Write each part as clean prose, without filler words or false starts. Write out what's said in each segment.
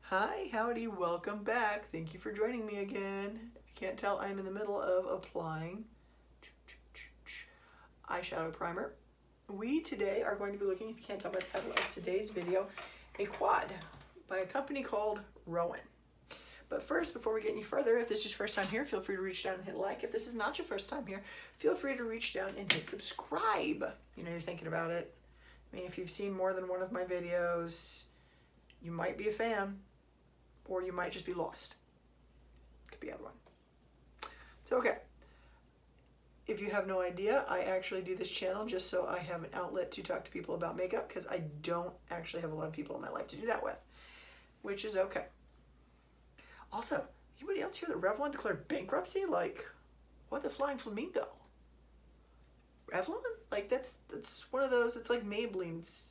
Hi, howdy, welcome back. Thank you for joining me again. If you can't tell, I'm in the middle of applying eyeshadow primer. We today are going to be looking, if you can't tell by the title of today's video, a quad by a company called Roen. But first, before we get any further, if this is your first time here, feel free to reach down and hit like. If this is not your first time here, feel free to reach down and hit subscribe. You know, you're thinking about it. I mean, if you've seen more than one of my videos, you might be a fan, or you might just be lost. Could be either one. It's okay. If you have no idea, I actually do this channel just so I have an outlet to talk to people about makeup, because I don't actually have a lot of people in my life to do that with, which is okay. Also, anybody else here that Revlon declared bankruptcy? Like, what the flying flamingo? Revlon? Like, that's one of those, it's like Maybelline. It's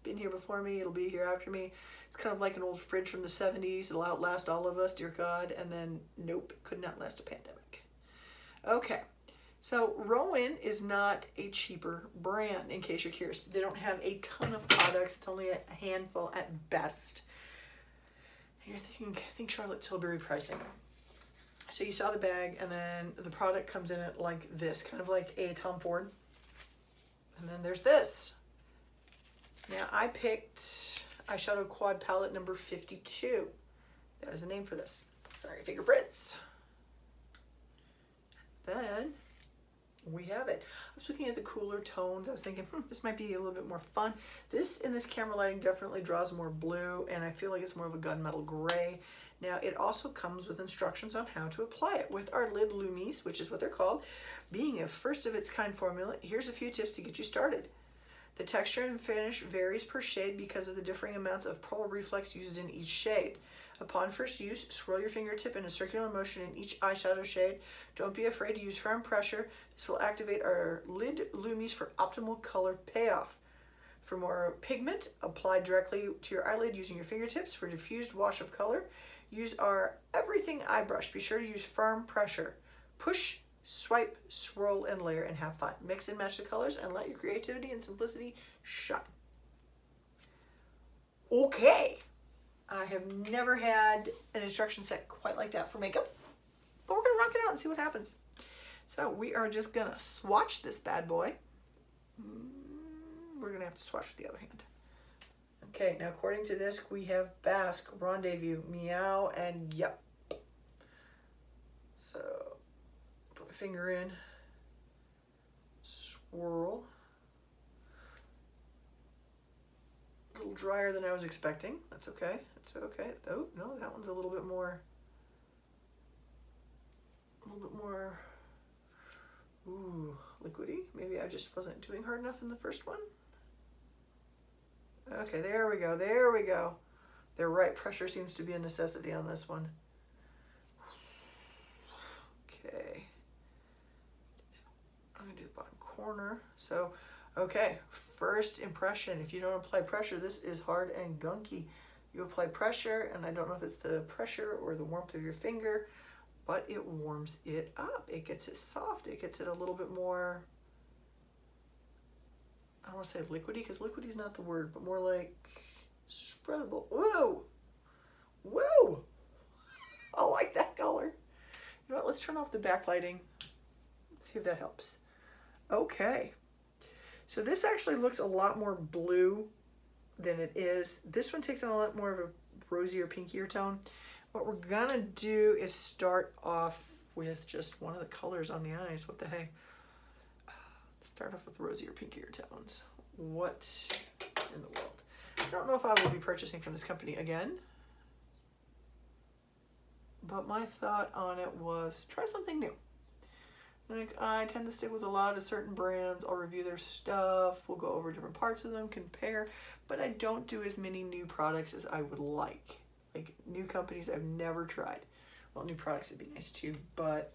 been here before me, it'll be here after me. It's kind of like an old fridge from the 70s. It'll outlast all of us, dear God. And then, nope, could not last a pandemic. Okay, so Roen is not a cheaper brand, in case you're curious. They don't have a ton of products. It's only a handful at best. And you're thinking, think Charlotte Tilbury pricing. So you saw the bag, and then the product comes in it like this, kind of like a Tom Ford. And then there's this. Now, I picked eyeshadow quad palette number 52. That is the name for this. Sorry, fingerprints. Then we have it. I was looking at the cooler tones. I was thinking, this might be a little bit more fun. This, in this camera lighting, definitely draws more blue, and I feel like it's more of a gunmetal gray. Now, it also comes with instructions on how to apply it with our lid Lumis, which is what they're called. Being a first of its kind formula, here's a few tips to get you started. The texture and finish varies per shade because of the differing amounts of pearl reflex used in each shade. Upon first use, swirl your fingertip in a circular motion in each eyeshadow shade. Don't be afraid to use firm pressure. This will activate our lid Lumis for optimal color payoff. For more pigment, apply directly to your eyelid using your fingertips. For diffused wash of color, use our Everything Eye Brush. Be sure to use firm pressure. Push, swipe, swirl, and layer, and have fun. Mix and match the colors and let your creativity and simplicity shine. Okay, I have never had an instruction set quite like that for makeup, but we're gonna rock it out and see what happens. So we are just gonna swatch this bad boy. We're gonna have to swatch with the other hand. Okay, now according to this, we have Basque, Rendezvous, Meow, and Yep. So put my finger in, swirl. A little drier than I was expecting. That's okay. It's okay. Oh, no, that one's a little bit more, ooh, liquidy. Maybe I just wasn't doing hard enough in the first one. Okay, there we go. There we go. They're right. Pressure seems to be a necessity on this one. Okay. I'm going to do the bottom corner. So, okay, first impression. If you don't apply pressure, this is hard and gunky. You apply pressure, and I don't know if it's the pressure or the warmth of your finger, but it warms it up. It gets it soft. It gets it a little bit more, I don't want to say liquidy, because liquidy is not the word, but more like spreadable. Whoa! Whoa! I like that color. You know what? Let's turn off the backlighting. Let's see if that helps. Okay. So this actually looks a lot more blue than it is. This one takes on a lot more of a rosier, pinkier tone. What we're gonna do is start off with just one of the colors on the eyes. What the heck? Let's start off with rosier, pinkier tones. What in the world? I don't know if I will be purchasing from this company again, but my thought on it was try something new. Like, I tend to stick with a lot of certain brands. I'll review their stuff. We'll go over different parts of them, compare. But I don't do as many new products as I would like. Like, new companies I've never tried. Well, new products would be nice too, but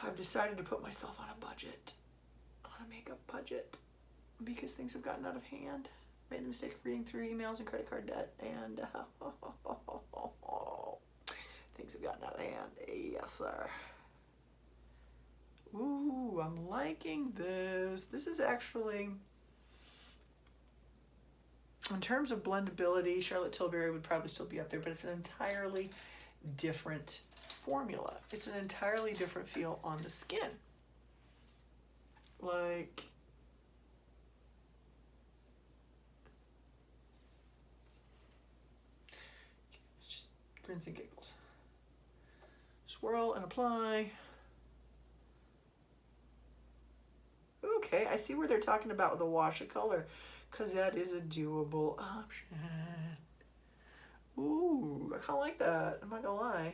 I've decided to put myself on a budget. On a makeup budget. Because things have gotten out of hand. Made the mistake of reading through emails and credit card debt. And things have gotten out of hand. Yes, sir. Ooh, I'm liking this. This is actually In terms of blendability, Charlotte Tilbury would probably still be up there, but it's an entirely different formula. It's an entirely different feel on the skin. Like, it's just grins and giggles. Swirl and apply. Okay, I see where they're talking about the wash of color, because that is a doable option. Ooh, I kind of like that. I'm not gonna lie.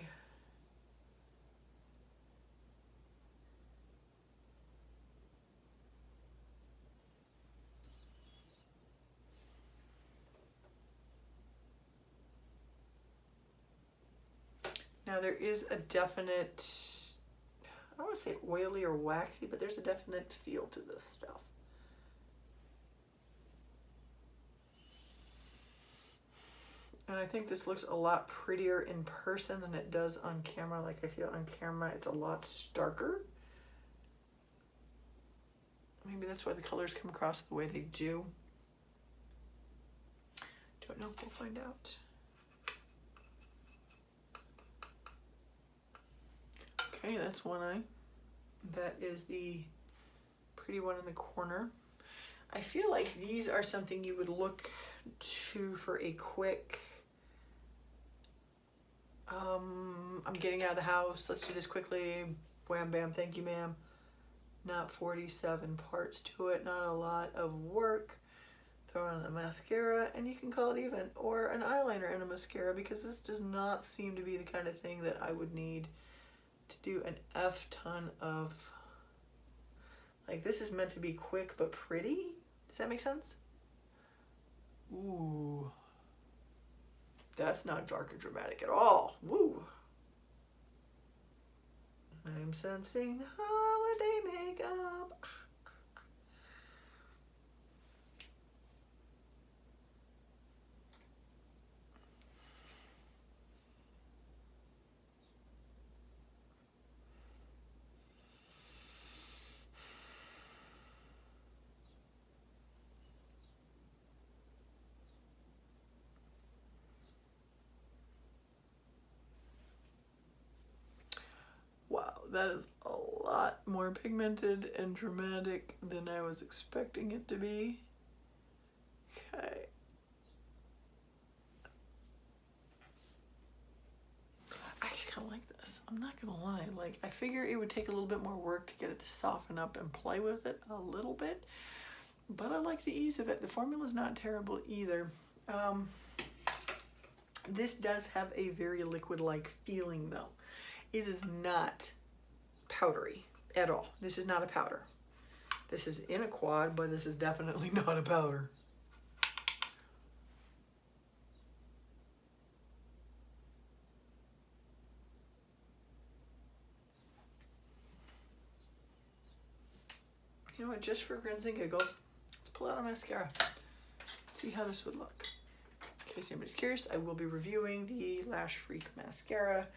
Now there is a definite, I don't want to say oily or waxy, but there's a definite feel to this stuff. And I think this looks a lot prettier in person than it does on camera. Like, I feel on camera it's a lot starker. Maybe that's why the colors come across the way they do. Don't know, we'll find out. Okay, that's one eye. That is the pretty one in the corner. I feel like these are something you would look to for a quick, I'm getting out of the house, let's do this quickly, wham bam, thank you ma'am. Not 47 parts to it, not a lot of work. Throw on a mascara and you can call it even, or an eyeliner and a mascara, because this does not seem to be the kind of thing that I would need to do an F ton of. Like, this is meant to be quick but pretty. Does that make sense? Ooh. That's not dark and dramatic at all. Woo. I'm sensing the holiday makeup. Wow, that is a lot more pigmented and dramatic than I was expecting it to be. Okay. I actually kind of like this. I'm not gonna lie. Like, I figure it would take a little bit more work to get it to soften up and play with it a little bit, but I like the ease of it. The formula's not terrible either. This does have a very liquid-like feeling though. It is not powdery at all. This is not a powder. This is in a quad, but this is definitely not a powder. You know what, just for grins and giggles, let's pull out a mascara. See how this would look. In case anybody's curious, I will be reviewing the Lash Freak mascara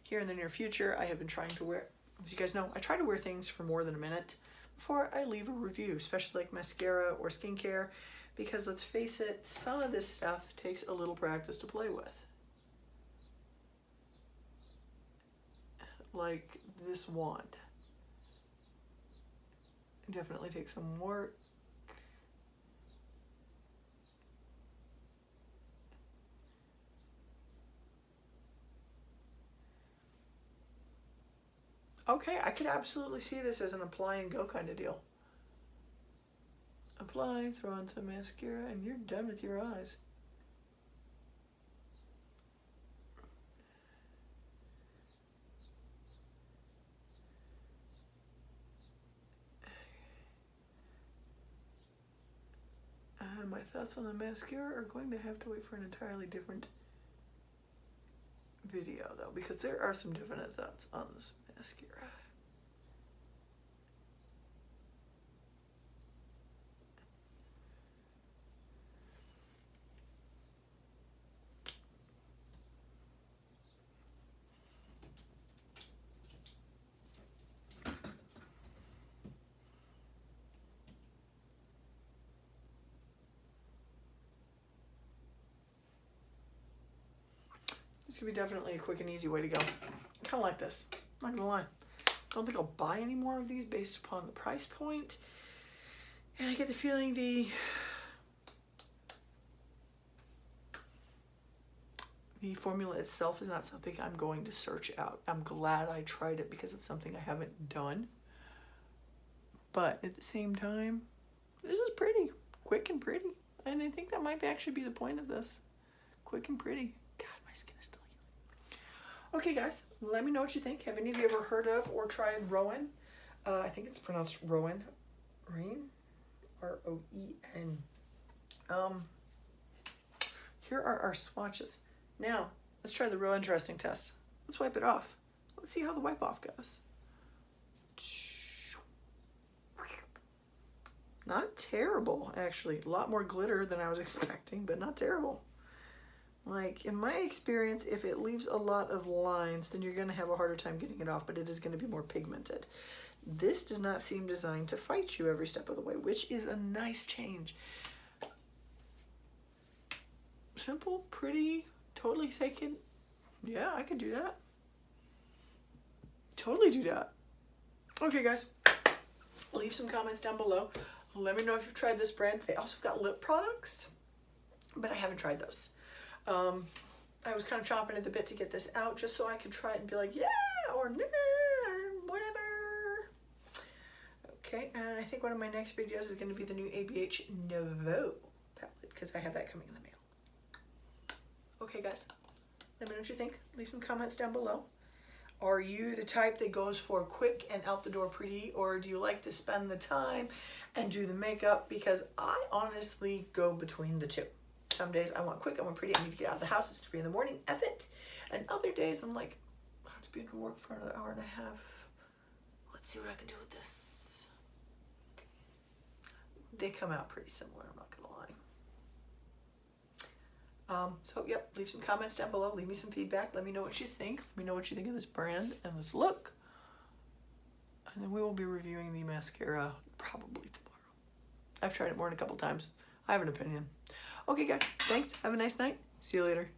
here in the near future. I have been trying to wear, as you guys know, I try to wear things for more than a minute before I leave a review, especially like mascara or skincare, because let's face it, some of this stuff takes a little practice to play with. Like this wand. It definitely takes some work. Okay, I could absolutely see this as an apply and go kind of deal. Apply, throw on some mascara, and you're done with your eyes. My thoughts on the mascara are going to have to wait for an entirely different video though, because there are some definite thoughts on this mascara. This could be definitely a quick and easy way to go. I kind of like this. I'm not gonna lie. I don't think I'll buy any more of these based upon the price point. And I get the feeling the formula itself is not something I'm going to search out. I'm glad I tried it because it's something I haven't done. But at the same time, this is pretty. Quick and pretty. And I think that might actually be the point of this. Quick and pretty. God, my skin is still healing. Okay, guys, let me know what you think. Have any of you ever heard of or tried Roen? I think it's pronounced Roen. Roen? R-O-E-N. Here are our swatches. Now, let's try the real interesting test. Let's wipe it off. Let's see how the wipe off goes. Not terrible, actually. A lot more glitter than I was expecting, but not terrible. Like, in my experience, if it leaves a lot of lines, then you're going to have a harder time getting it off, but it is going to be more pigmented. This does not seem designed to fight you every step of the way, which is a nice change. Simple, pretty, totally taken. Yeah, I could do that. Totally do that. Okay, guys. Leave some comments down below. Let me know if you've tried this brand. They also got lip products, but I haven't tried those. I was kind of chomping at the bit to get this out just so I could try it and be like, yeah, or nah, or whatever. Okay, and I think one of my next videos is going to be the new ABH Nouveau palette because I have that coming in the mail. Okay, guys, let me know what you think. Leave some comments down below. Are you the type that goes for quick and out the door pretty, or do you like to spend the time and do the makeup? Because I honestly go between the two. Some days I want quick, I want pretty, I need to get out of the house, it's 3 in the morning, F it. And other days I'm like, I have to be in work for another hour and a half. Let's see what I can do with this. They come out pretty similar, I'm not gonna lie. So yep, leave some comments down below, leave me some feedback, let me know what you think. Let me know what you think of this brand and this look. And then we will be reviewing the mascara probably tomorrow. I've tried it more than a couple times. I have an opinion. Okay guys, thanks, have a nice night. See you later.